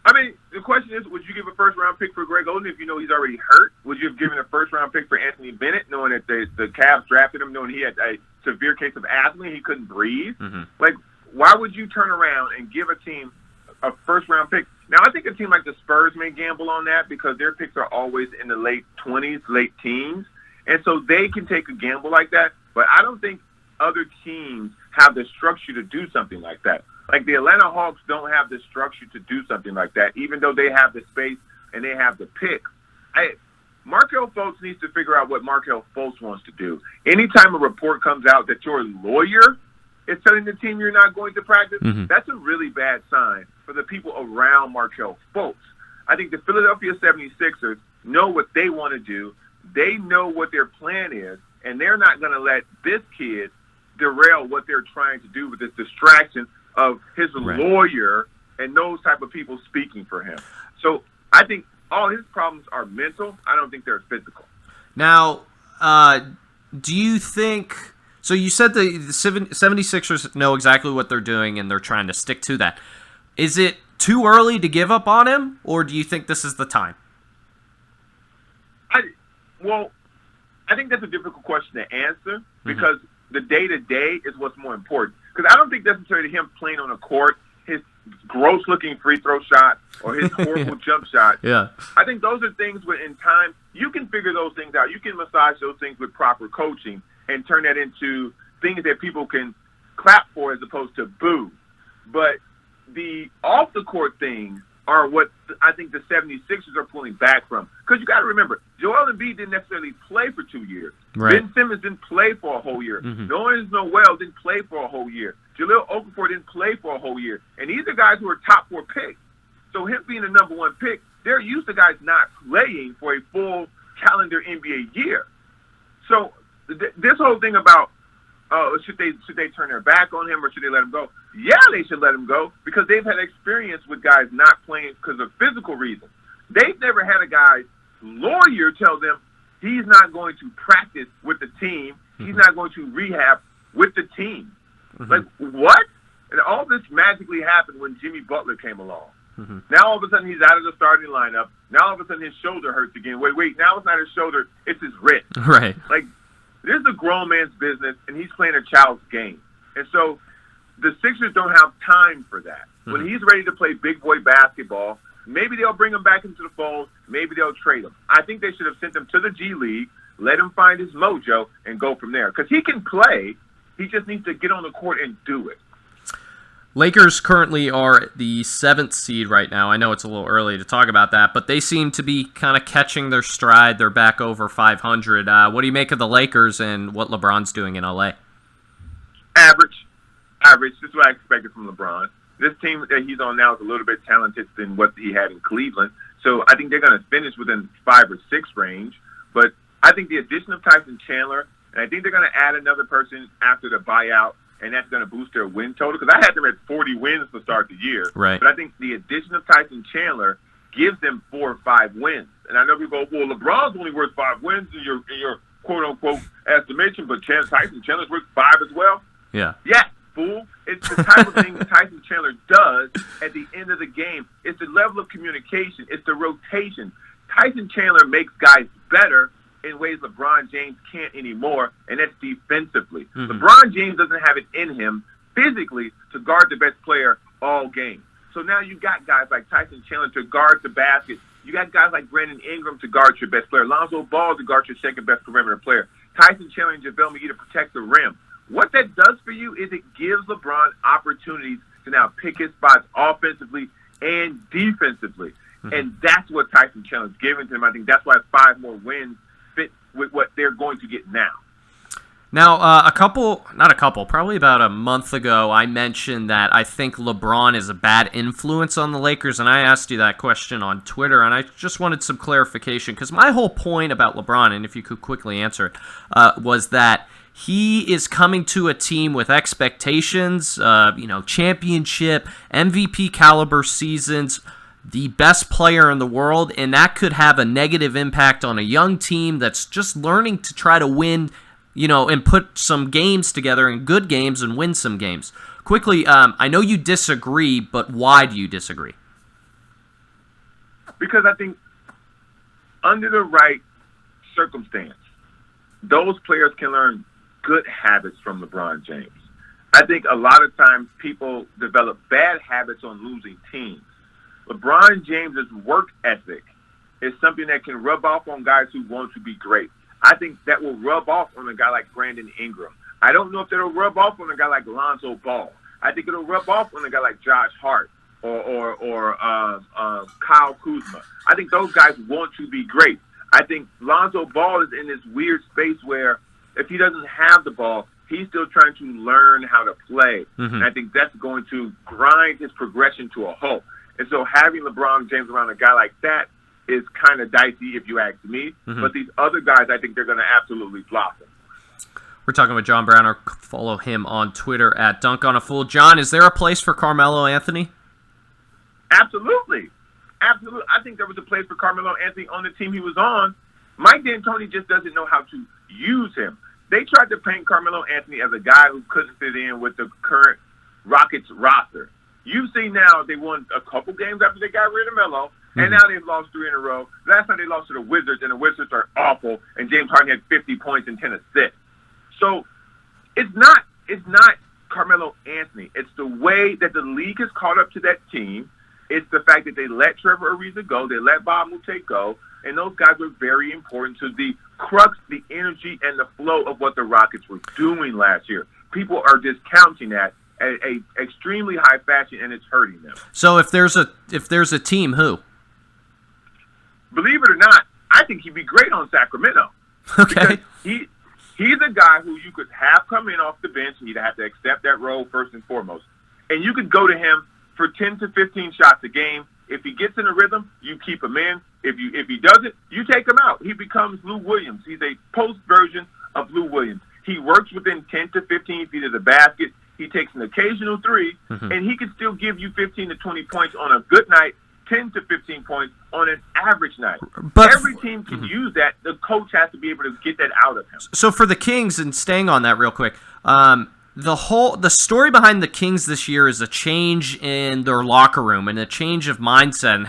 I mean, the question is, would you give a first-round pick for Greg Oden if you know he's already hurt? Would you have given a first-round pick for Anthony Bennett, knowing that the Cavs drafted him, knowing he had a severe case of asthma and he couldn't breathe? Mm-hmm. Like, why would you turn around and give a team a first-round pick? Now, I think a team like the Spurs may gamble on that because their picks are always in the late 20s, late teens, and so they can take a gamble like that. But I don't think other teams have the structure to do something like that. Like the Atlanta Hawks don't have the structure to do something like that, even though they have the space and they have the pick. Markelle Fultz needs to figure out what Markelle Fultz wants to do. Anytime a report comes out that your lawyer is telling the team you're not going to practice, that's a really bad sign for the people around Markelle Fultz. I think the Philadelphia 76ers know what they want to do. They know what their plan is, and they're not going to let this kid derail what they're trying to do with this distraction of his lawyer and those type of people speaking for him. So I think all his problems are mental. I don't think they're physical. Now, do you think – so you said the 76ers know exactly what they're doing and they're trying to stick to that. Is it too early to give up on him, or do you think this is the time? I think that's a difficult question to answer because the day-to-day is what's more important. Because I don't think necessarily him playing on a court, his gross-looking free throw shot or his horrible jump shot. Yeah. I think those are things where in time you can figure those things out. You can massage those things with proper coaching and turn that into things that people can clap for as opposed to boo. But the off-the-court things are what I think the 76ers are pulling back from. Because you got to remember, Joel Embiid didn't necessarily play for 2 years. Right. Ben Simmons didn't play for a whole year. Nerlens Noel didn't play for a whole year. Jahlil Okafor didn't play for a whole year. And these are guys who are top 4 picks. So him being the number 1 pick, they're used to guys not playing for a full calendar NBA year. So this whole thing about should they turn their back on him or should they let him go? Yeah, they should let him go because they've had experience with guys not playing because of physical reasons. They've never had a guy's lawyer tell them he's not going to practice with the team. He's not going to rehab with the team. Like, what? And all this magically happened when Jimmy Butler came along. Now all of a sudden he's out of the starting lineup. Now all of a sudden his shoulder hurts again. Wait, now it's not his shoulder, it's his wrist. Right. Like, this is a grown man's business, and he's playing a child's game. And so the Sixers don't have time for that. When he's ready to play big boy basketball, maybe they'll bring him back into the fold. Maybe they'll trade him. I think they should have sent him to the G League, let him find his mojo, and go from there. Because he can play. He just needs to get on the court and do it. Lakers currently are the 7th seed right now. I know it's a little early to talk about that, but they seem to be kind of catching their stride. They're back over 500. What do you make of the Lakers and what LeBron's doing in LA? Average. This is what I expected from LeBron. This team that he's on now is a little bit talented than what he had in Cleveland. So I think they're going to finish within 5 or 6 range. But I think the addition of Tyson Chandler, and I think they're going to add another person after the buyout, and that's going to boost their win total. Because I had them at 40 wins to start the year. Right. But I think the addition of Tyson Chandler gives them 4 or 5 wins. And I know people go, well, LeBron's only worth 5 wins in your quote-unquote estimation, but Tyson Chandler's worth 5 as well. Yeah. Yeah, fool. It's the type of thing that Tyson Chandler does at the end of the game. It's the level of communication. It's the rotation. Tyson Chandler makes guys better in ways LeBron James can't anymore, and that's defensively. LeBron James doesn't have it in him physically to guard the best player all game. So now you got guys like Tyson Chandler to guard the basket. You got guys like Brandon Ingram to guard your best player. Lonzo Ball to guard your second best perimeter player. Tyson Chandler and JaVale McGee to protect the rim. What that does for you is it gives LeBron opportunities to now pick his spots offensively and defensively. And that's what Tyson Chandler's giving to him. I think that's why 5 more wins fit with what they're going to get now. Now, probably about a month ago, I mentioned that I think LeBron is a bad influence on the Lakers, and I asked you that question on Twitter, and I just wanted some clarification, because my whole point about LeBron, and if you could quickly answer it, was that he is coming to a team with expectations, championship, MVP caliber seasons, the best player in the world, and that could have a negative impact on a young team that's just learning to try to win, and put some games together and good games and win some games. Quickly, I know you disagree, but why do you disagree? Because I think under the right circumstance, those players can learn good habits from LeBron James. I think a lot of times people develop bad habits on losing teams. LeBron James's work ethic is something that can rub off on guys who want to be great. I think that will rub off on a guy like Brandon Ingram. I don't know if that'll rub off on a guy like Lonzo Ball. I think it'll rub off on a guy like Josh Hart or Kyle Kuzma. I think those guys want to be great. I think Lonzo Ball is in this weird space where if he doesn't have the ball, he's still trying to learn how to play. And I think that's going to grind his progression to a halt. And so having LeBron James around a guy like that is kind of dicey, if you ask me. But these other guys, I think they're going to absolutely blossom. We're talking with John Browner. Follow him on Twitter at Dunk on a Fool. John, is there a place for Carmelo Anthony? Absolutely. Absolutely. I think there was a place for Carmelo Anthony on the team he was on. Mike D'Antoni just doesn't know how to use him. They tried to paint Carmelo Anthony as a guy who couldn't fit in with the current Rockets roster. You see now they won a couple games after they got rid of Melo, and now they've lost 3 in a row. Last time they lost to the Wizards, and the Wizards are awful, and James Harden had 50 points and 10 assists. So it's not Carmelo Anthony. It's the way that the league has caught up to that team. It's the fact that they let Trevor Ariza go, they let Bob Moute go, and those guys were very important to the crux, the energy, and the flow of what the Rockets were doing last year. People are discounting that at a extremely high fashion, and it's hurting them. So if there's a team, who? Believe it or not, I think he'd be great on Sacramento. Okay. Because he's a guy who you could have come in off the bench, and he'd have to accept that role first and foremost. And you could go to him for 10 to 15 shots a game. If he gets in a rhythm, you keep him in. If he doesn't, you take him out. He becomes Lou Williams. He's a post version of Lou Williams. He works within 10 to 15 feet of the basket. He takes an occasional three, and he can still give you 15 to 20 points on a good night, 10 to 15 points on an average night. But every team can use that. The coach has to be able to get that out of him. So for the Kings, and staying on that real quick, the story behind the Kings this year is a change in their locker room and a change of mindset, and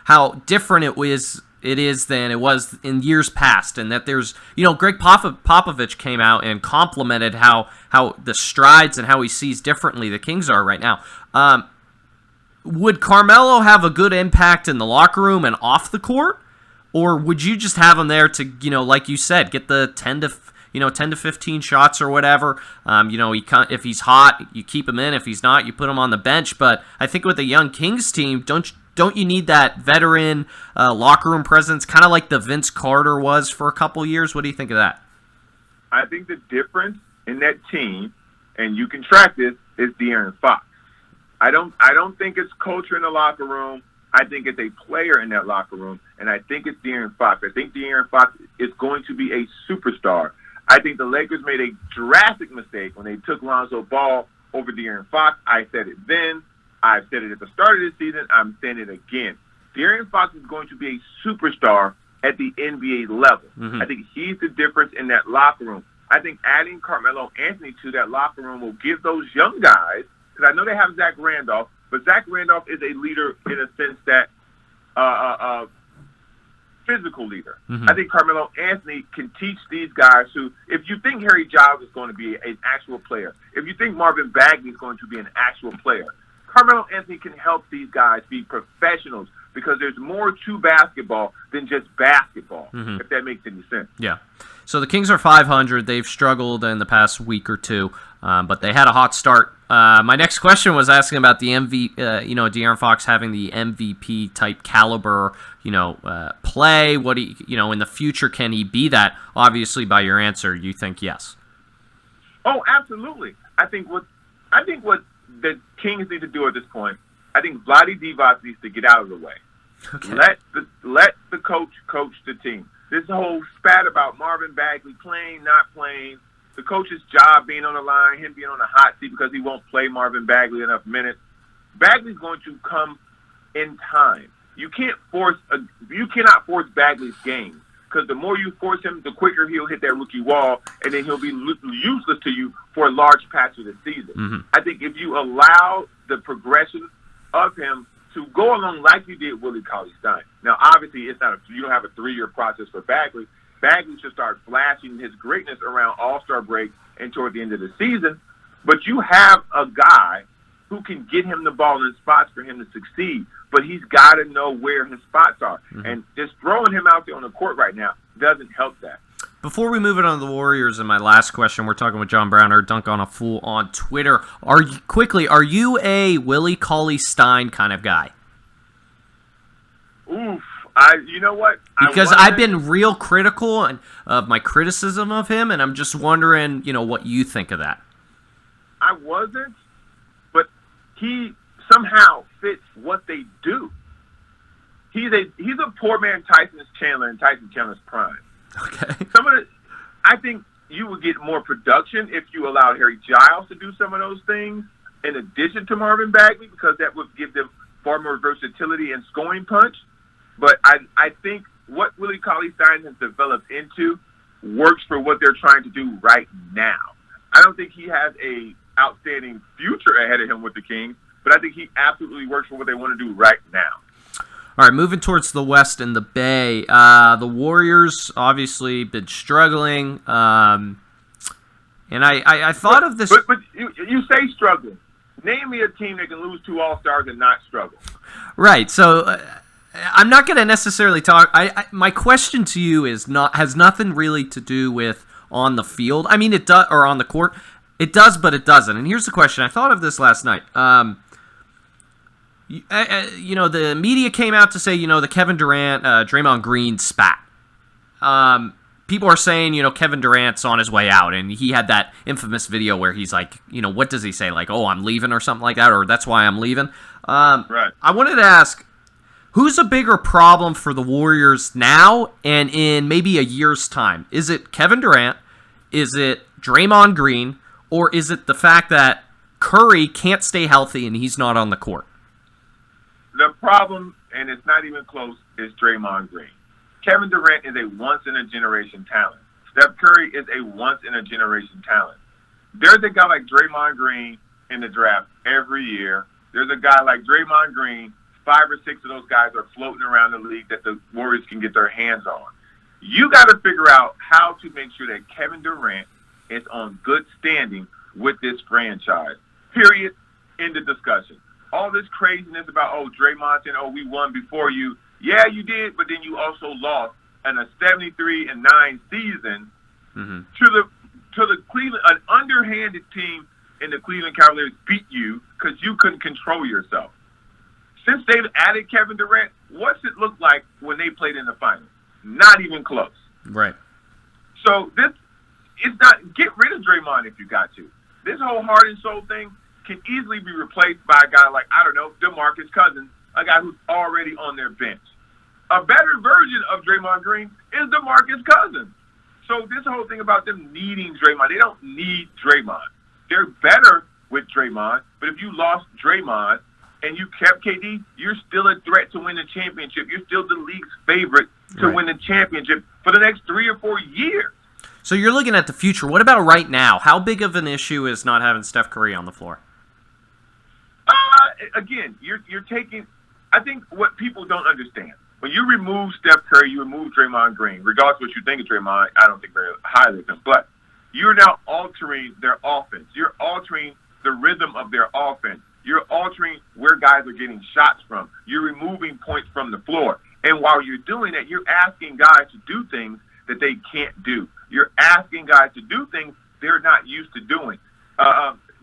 how different it is than it was in years past, and that there's, Greg Popovich came out and complimented how the strides and how he sees differently the Kings are right now. Would Carmelo have a good impact in the locker room and off the court, or would you just have him there to, like you said, get the 10 to 15 shots or whatever? If he's hot, you keep him in. If he's not, you put him on the bench. But I think with a young Kings team, don't you need that veteran locker room presence, kind of like the Vince Carter was for a couple years? What do you think of that? I think the difference in that team, and you can track this, is De'Aaron Fox. I don't think it's culture in the locker room. I think it's a player in that locker room, and I think it's De'Aaron Fox. I think De'Aaron Fox is going to be a superstar. I think the Lakers made a drastic mistake when they took Lonzo Ball over De'Aaron Fox. I said it then. I've said it at the start of the season. I'm saying it again. De'Aaron Fox is going to be a superstar at the NBA level. I think he's the difference in that locker room. I think adding Carmelo Anthony to that locker room will give those young guys, because I know they have Zach Randolph, but Zach Randolph is a leader in a sense that physical leader. I think Carmelo Anthony can teach these guys who, if you think Harry Giles is going to be an actual player, if you think Marvin Bagley is going to be an actual player, Carmelo Anthony can help these guys be professionals, because there's more to basketball than just basketball, if that makes any sense. Yeah. So the Kings are 500. They've struggled in the past week or two, but they had a hot start. My next question was asking about the De'Aaron Fox having the MVP type caliber, play. What in the future, can he be that? Obviously, by your answer, you think yes. Oh, absolutely. I think what the Kings need to do at this point, I think Vlade Divac needs to get out of the way. Okay. Let the coach the team. This whole spat about Marvin Bagley playing, not playing, the coach's job being on the line, him being on the hot seat because he won't play Marvin Bagley enough minutes. Bagley's going to come in time. You cannot force Bagley's game, because the more you force him, the quicker he'll hit that rookie wall, and then he'll be useless to you for a large patch of the season. I think if you allow the progression of him to go along like you did Willie Cauley-Stein. Now, obviously, you don't have a 3-year process for Bagley. Bagley should start flashing his greatness around All-Star break and toward the end of the season. But you have a guy who can get him the ball in spots for him to succeed. But he's got to know where his spots are. And just throwing him out there on the court right now doesn't help that. Before we move it on to the Warriors, and my last question, we're talking with John Browner, Dunk on a Fool on Twitter. Are you a Willie Cauley-Stein kind of guy? Oof. You know what? Because I've been real critical of my criticism of him, and I'm just wondering, what you think of that. I wasn't, but he somehow fits what they do. He's a poor man Tyson Chandler in Tyson Chandler's prime. Okay. I think you would get more production if you allowed Harry Giles to do some of those things in addition to Marvin Bagley, because that would give them far more versatility and scoring punch. But I think what Willie Cauley-Stein has developed into works for what they're trying to do right now. I don't think he has a outstanding future ahead of him with the Kings, but I think he absolutely works for what they want to do right now. All right, moving towards the West and the Bay. The Warriors obviously been struggling, and I thought of this. But you say struggling. Name me a team that can lose 2 All-Stars and not struggle. Right. So I'm not going to necessarily talk. My question to you has nothing really to do with on the field. I mean, it does, or on the court. It does, but it doesn't. And here's the question. I thought of this last night. The media came out to say, the Kevin Durant, Draymond Green spat. People are saying, Kevin Durant's on his way out, and he had that infamous video where he's like, what does he say? Like, oh, I'm leaving or something like that, or that's why I'm leaving. Right. I wanted to ask, who's a bigger problem for the Warriors now and in maybe a year's time? Is it Kevin Durant? Is it Draymond Green? Or is it the fact that Curry can't stay healthy and he's not on the court? The problem, and it's not even close, is Draymond Green. Kevin Durant is a once-in-a-generation talent. Steph Curry is a once-in-a-generation talent. There's a guy like Draymond Green in the draft every year. There's a guy like Draymond Green. 5 or 6 of those guys are floating around the league that the Warriors can get their hands on. You got to figure out how to make sure that Kevin Durant is on good standing with this franchise. Period. End of discussion. All this craziness about, Draymond saying, we won before you. Yeah, you did, but then you also lost in a 73-9 season to the Cleveland, an underhanded team in the Cleveland Cavaliers beat you because you couldn't control yourself. Since they've added Kevin Durant, what's it look like when they played in the finals? Not even close. Right. So it's not, get rid of Draymond if you got to. This whole heart and soul thing can easily be replaced by a guy like, DeMarcus Cousins, a guy who's already on their bench. A better version of Draymond Green is DeMarcus Cousins. So this whole thing about them needing Draymond, they don't need Draymond. They're better with Draymond, but if you lost Draymond and you kept KD, you're still a threat to win the championship. You're still the league's favorite to win the championship for the next 3 or 4 years. So you're looking at the future. What about right now? How big of an issue is not having Steph Curry on the floor? Again, you're taking – I think what people don't understand, when you remove Steph Curry, you remove Draymond Green, regardless of what you think of Draymond, I don't think very highly of him, but you're now altering their offense. You're altering the rhythm of their offense. You're altering where guys are getting shots from. You're removing points from the floor. And while you're doing that, you're asking guys to do things that they can't do. You're asking guys to do things they're not used to doing.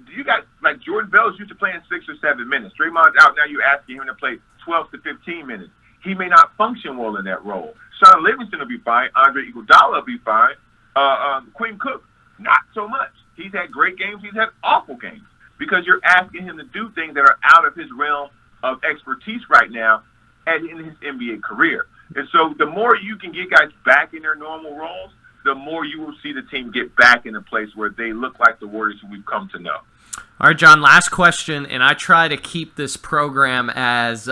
You guys, like Jordan Bell's used to playing 6 or 7 minutes. Draymond's out now. You're asking him to play 12 to 15 minutes. He may not function well in that role. Sean Livingston will be fine. Andre Iguodala will be fine. Quinn Cook, not so much. He's had great games. He's had awful games because you're asking him to do things that are out of his realm of expertise right now and in his NBA career. And so the more you can get guys back in their normal roles, the more you will see the team get back in a place where they look like the Warriors who we've come to know. All right, John, last question, and I try to keep this program as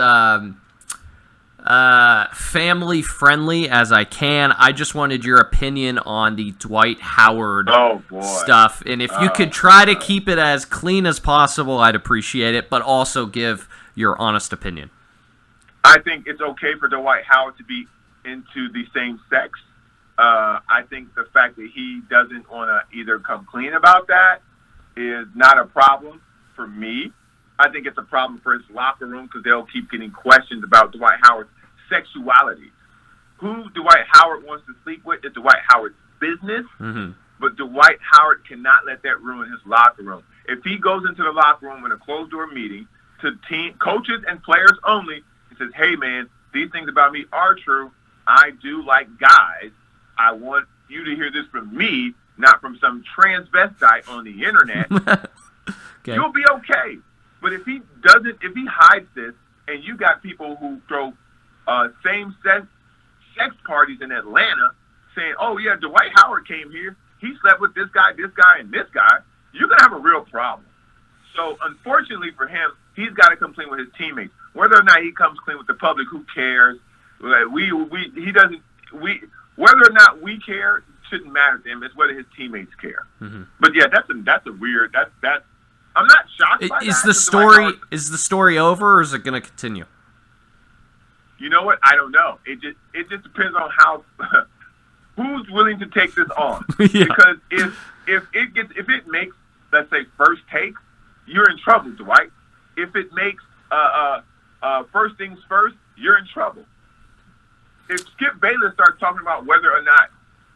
family-friendly as I can. I just wanted your opinion on the Dwight Howard stuff, and if you could try to keep it as clean as possible, I'd appreciate it, but also give your honest opinion. I think it's okay for Dwight Howard to be into the same sex. I think the fact that he doesn't want to either come clean about that is not a problem for me. I think it's a problem for his locker room because they'll keep getting questions about Dwight Howard's sexuality. Who Dwight Howard wants to sleep with is Dwight Howard's business, but Dwight Howard cannot let that ruin his locker room. If he goes into the locker room in a closed-door meeting to team coaches and players only and says, hey, man, these things about me are true. I do like guys. I want you to hear this from me, not from some transvestite on the internet. Okay. You'll be okay. But if he hides this, and you got people who throw same-sex parties in Atlanta saying, oh, yeah, Dwight Howard came here. He slept with this guy, and this guy. You're going to have a real problem. So, unfortunately for him, he's got to come clean with his teammates. Whether or not he comes clean with the public, who cares? Whether or not we care shouldn't matter to him. It's whether his teammates care. But yeah, that's a weird. That's. I'm not shocked by that. Is the story over, or is it going to continue? You know what? I don't know. It just depends on how who's willing to take this on. Yeah. Because if it makes, let's say, first take, you're in trouble, Dwight. If it makes first things first, you're in trouble. If Skip Bayless starts talking about whether or not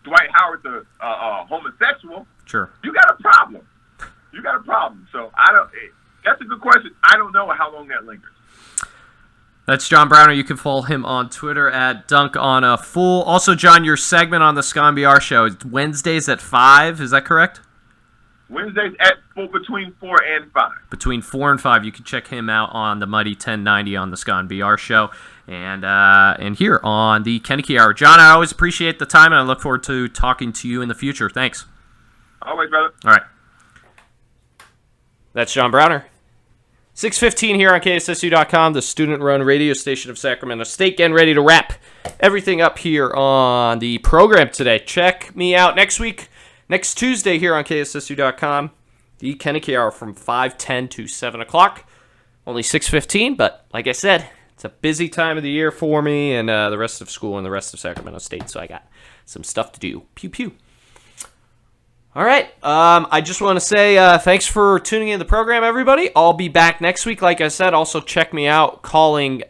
Dwight Howard's a homosexual, sure, you got a problem. You got a problem. So that's a good question. I don't know how long that lingers. That's John Browner. You can follow him on Twitter at @DunkOnAFool. Also, John, your segment on the SconBR show is Wednesdays at 5. Is that correct? Wednesdays at between 4 and 5. Between 4 and 5. You can check him out on the Mighty 1090 on the SconBR show and here on the Koeneke Hour. John, I always appreciate the time, and I look forward to talking to you in the future. Thanks. Always, brother. All right. That's John Browner. 6:15 here on KSSU.com, the student-run radio station of Sacramento State. Getting ready to wrap everything up here on the program today. Check me out next week, next Tuesday here on KSSU.com, the Koeneke Hour from 5:10 to 7 o'clock. Only 6:15, but like I said, it's a busy time of the year for me and the rest of school and the rest of Sacramento State, so I got some stuff to do. Pew, pew. All right, I just want to say thanks for tuning in to the program, everybody. I'll be back next week. Like I said, also check me out calling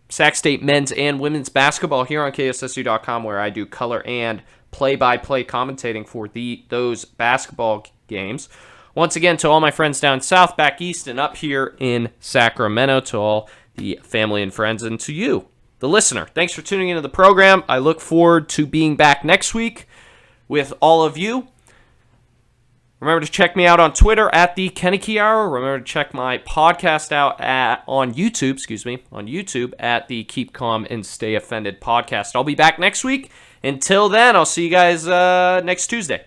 Sac State men's and women's basketball here on KSSU.com, where I do color and play-by-play commentating for those basketball games. Once again, to all my friends down south, back east, and up here in Sacramento, to all the family and friends, and to you, the listener, thanks for tuning into the program. I look forward to being back next week with all of you. Remember to check me out on Twitter at the Koeneke Hour. Remember to check my podcast out on YouTube at the Keep Calm and Stay Offended podcast. I'll be back next week. Until then, I'll see you guys next Tuesday.